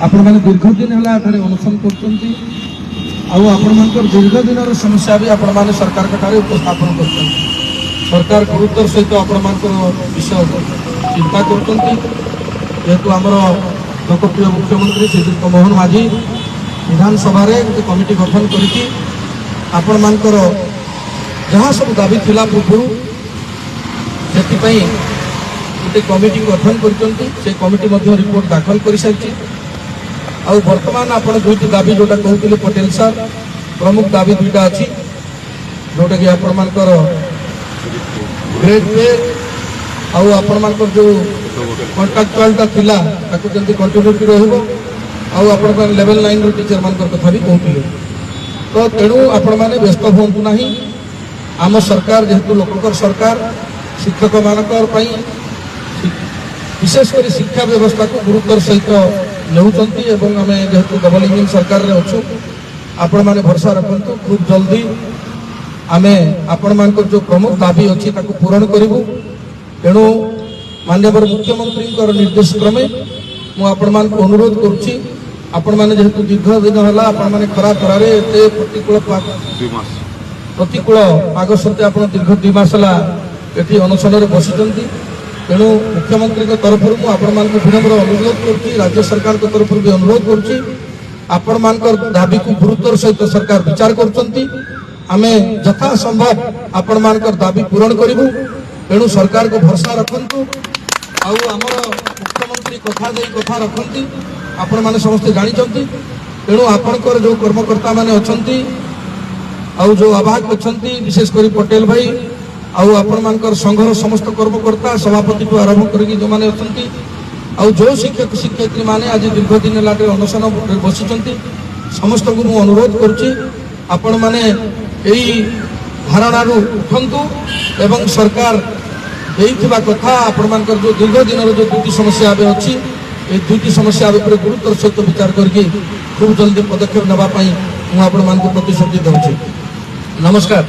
आपण मैंने दीर्घ दिन है अनुसरण कर दीर्घ दिन समस्या भी आपण मैंने सरकार उपस्थापन कर सरकार गुरुत्वर सहित आपण विषय चिंता करेतु आमर लोकप्रिय मुख्यमंत्री श्रीजुक्त मोहन माझी विधानसभा गोटे कमिटी गठन कर जहाँ सब दाबी थिला पूर्व से गोटे कमिटी गठन कर कमिटी रिपोर्ट दाखल कर सारी आउ वर्तमान आप दुईट दाबी जोटा कहते पटेल सर प्रमुख दाबी दुईटा अच्छी जोटा कि आपर ग्रेड पे आउ आपर जो कंट्राक्चुआलटा थिला ताकू जल्दी कंटिन्यूटी रहा लेवल 9 टीचर मान कथा भी कहते तो तेणु आपण मैंने व्यस्त हूँ ना आम सरकार जेहेतु लोककर सरकार शिक्षक मान विशेषकर शिक्षा व्यवस्था को गुरुत्वर सहित नेउचंती एवं आम जेहेतु डबल इंजिन सरकार रे अच्छु आपण मैंने भरोसा रखु खूब जल्दी आम आपण मान जो प्रमुख दाबी अच्छी पूरण करूँ तेणु माननीय मुख्यमंत्री निर्देश क्रमे मुझे अनुरोध करुच्ची आपण मैंने जेहेतु दीर्घ दिन है आपण मैंने खरा खरार प्रतिकूल पाग सत्वे आप दीर्घ 2 मास है अनशन बसी तेणु मुख्यमंत्री तरफ विनम्र अनुरोध कर राज्य सरकार तरफ भी अनुरोध कर दाबी को गुरुत्वर सहित सरकार विचार करें यथा संभव आपण दाबी पूरण करूँ तेणु सरकार को भरोसा रखु आमर मुख्यमंत्री कथा रखती आपण मैंने समस्ते जानते तेणु आपणकर जो कर्मकर्ता मैंने अच्छा जो आवाहक अच्छा विशेषकर पटेल भाई आपर संघर समस्त कर्मकर्ता सभापति को आरंभ कर जो मैंने अच्छा जो शिक्षक शिक्षयित्री मैंने आज दीर्घ दिन है अनशन बसी समस्त को मुझे अनुरोध करुँच मैंने यही धारणा उठंतु एवं सरकार देइथिबा कथा आपण जो दीर्घ दिन जो दुईटी समस्या अच्छी ये दुईटी समस्या गुरुत्वर सहित विचार करके खूब जल्दी पदक्षेप नापी मुझे प्रतिश्रुति दूसरी। नमस्कार।